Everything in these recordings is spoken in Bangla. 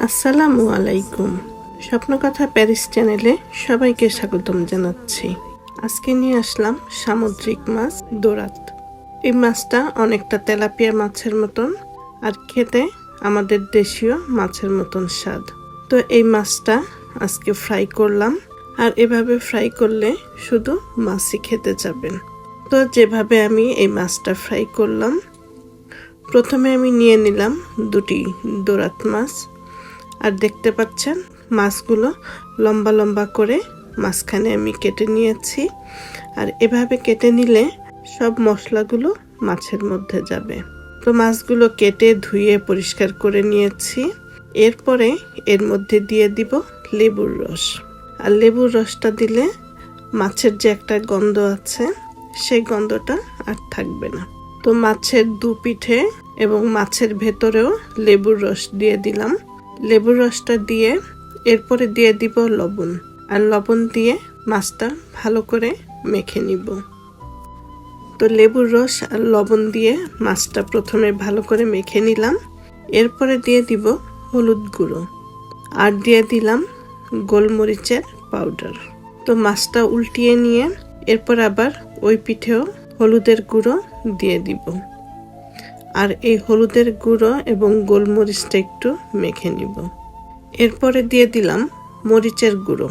আসসালামু আলাইকুম। স্বপ্নকথা প্যারিস চ্যানেলে সবাইকে স্বাগতম জানাচ্ছি। আজকে নিয়ে আসলাম সামুদ্রিক মাছ দোরাত। এই মাছটা অনেকটা তেলাপিয়া মাছের মতন, আর খেতে আমাদের দেশীয় মাছের মতন স্বাদ। তো এই মাছটা আজকে ফ্রাই করলাম, আর এভাবে ফ্রাই করলে শুধু মাছই খেতে যাবেন। তো যেভাবে আমি এই মাছটা ফ্রাই করলাম, প্রথমে আমি নিয়ে নিলাম দুটি দোরাত মাছ। আর দেখতে পাচ্ছেন মাছগুলো লম্বা লম্বা করে মাঝখানে আমি কেটে নিয়েছি। আর এভাবে কেটে নিলে সব মশলাগুলো মাছের মধ্যে যাবে। তো মাছগুলো কেটে ধুয়ে পরিষ্কার করে নিয়েছি। এরপরে এর মধ্যে দিয়ে দিব লেবুর রস। আর লেবুর রসটা দিলে মাছের যে একটা গন্ধ আছে, সেই গন্ধটা আর থাকবে না। তো মাছের দু পিঠে এবং মাছের ভেতরেও লেবুর রস দিয়ে দিলাম। লেবুর রসটা দিয়ে এরপরে দিয়ে দিব লবণ, আর লবণ দিয়ে মাছটা ভালো করে মেখে নিব। তো লেবুর রস আর লবণ দিয়ে মাছটা প্রথমে ভালো করে মেখে নিলাম। এরপরে দিয়ে দিব হলুদ গুঁড়ো, আর দিয়ে দিলাম গোলমরিচের পাউডার। তো মাছটা উল্টিয়ে নিয়ে এরপর আবার ওই পিঠেও হলুদের গুঁড়ো দিয়ে দিব। আর এই হলুদের গুঁড়ো এবং গোলমরিচটা একটু মেখে নিব। এরপরে দিয়ে দিলাম মরিচের গুঁড়ো।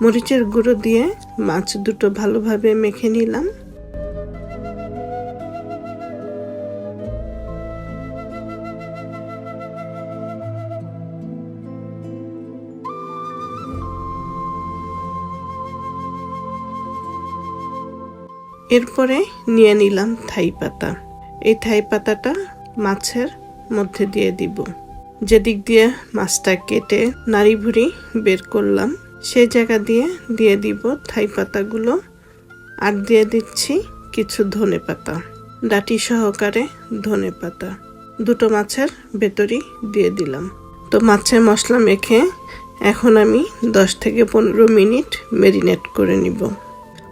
মরিচের গুঁড়ো দিয়ে মাছ দুটো ভালোভাবে মেখে নিলাম। এরপরে নিয়ে নিলাম থাই পাতা। এই থাই পাতাটা মাছের মধ্যে দিয়ে দিব। যেদিক দিয়ে মাছটা কেটে নাড়ি ভুড়ি বের করলাম, সেই জায়গা দিয়ে দিয়ে দিব থাই পাতাগুলো। আর দিয়ে দিচ্ছি কিছু ধনে পাতা, ডাঁটি সহকারে ধনে পাতা দুটো মাছের ভেতরই দিয়ে দিলাম। তো মাছের মশলা মেখে এখন আমি 10 থেকে 15 মিনিট ম্যারিনেট করে নিব।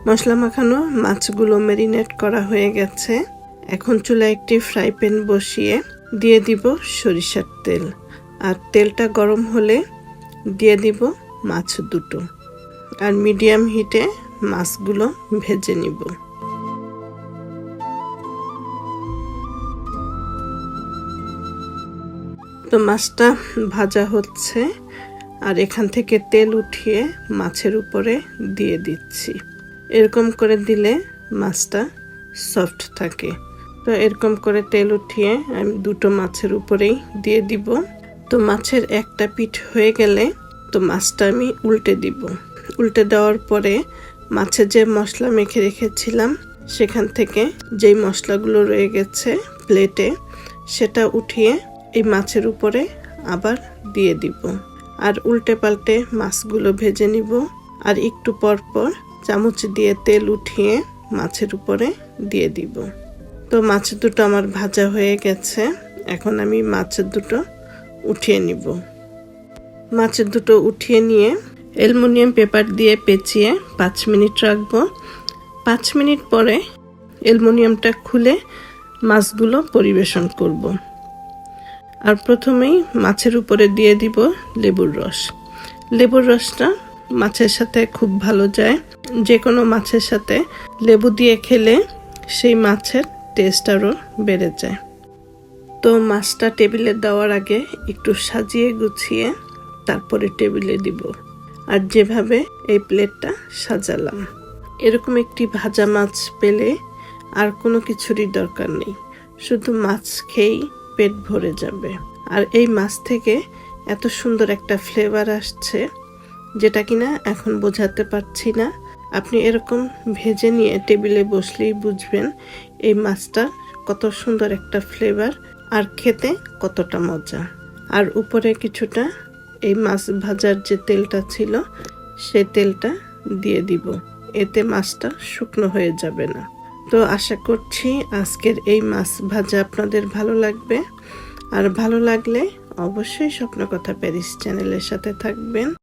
মশলা মাখানো মাছগুলো ম্যারিনেট করা হয়ে গেছে। এখন চুলায় একটি ফ্রাই প্যান বসিয়ে দিয়ে দিব সরিষার তেল। আর তেলটা গরম হলে দিয়ে দিব মাছ দুটো, আর মিডিয়াম হিটে মাছগুলো ভেজে নিব। তো মাছটা ভাজা হচ্ছে, আর এখান থেকে তেল উঠিয়ে মাছের উপরে দিয়ে দিচ্ছি। এরকম করে দিলে মাছটা সফট থাকে। তো এরকম করে তেল উঠিয়ে আমি দুটো মাছের উপরেই দিয়ে দিব। তো মাছের একটা পিঠ হয়ে গেলে তো মাছটা আমি উল্টে দিব। উল্টে দেওয়ার পরে মাছে যে মশলা মেখে রেখেছিলাম, সেখান থেকে যেই মশলাগুলো রয়ে গেছে প্লেটে, সেটা উঠিয়ে এই মাছের উপরে আবার দিয়ে দিব। আর উল্টে পাল্টে মাছগুলো ভেজে নিব। আর একটু পর পর চামচ দিয়ে তেল উঠিয়ে মাছের উপরে দিয়ে দিব। তো মাছ দুটো আমার ভাজা হয়ে গেছে। এখন আমি মাছের দুটো উঠিয়ে নিব। মাছের দুটো উঠিয়ে নিয়ে অ্যালুমিনিয়াম পেপার দিয়ে পেঁচিয়ে 5 মিনিট রাখবো। 5 মিনিট পরে অ্যালুমিনিয়ামটা খুলে মাছগুলো পরিবেশন করব। আর প্রথমেই মাছের উপরে দিয়ে দিব লেবুর রস। লেবুর রসটা মাছের সাথে খুব ভালো যায়। যে কোনো মাছের সাথে লেবু দিয়ে খেলে সেই মাছের টেস্ট আরও বেড়ে যায়। তো মাছটা টেবিলে দেওয়ার আগে একটু সাজিয়ে গুছিয়ে তারপরে টেবিলে দিব। আর যেভাবে এই প্লেটটা সাজালাম, এরকম একটি ভাজা মাছ পেলে আর কোনো কিছুরই দরকার নেই, শুধু মাছ খেয়েই পেট ভরে যাবে। আর এই মাছ থেকে এত সুন্দর একটা ফ্লেভার আসছে, যেটা কিনা এখন বোঝাতে পারছি না। আপনি এরকম ভেজে নিয়ে টেবিলে বসলেই বুঝবেন এই মাছটা কত সুন্দর একটা ফ্লেভার, আর খেতে কতটা মজা। আর উপরে কিছুটা এই মাছ ভাজার যে তেলটা ছিল, সেই তেলটা দিয়ে দিব। এতে মাছটা শুকনো হয়ে যাবে না। তো আশা করছি আজকের এই মাছ ভাজা আপনাদের ভালো লাগবে। আর ভালো লাগলে অবশ্যই স্বপ্নকথা প্যারিস চ্যানেলের সাথে থাকবেন।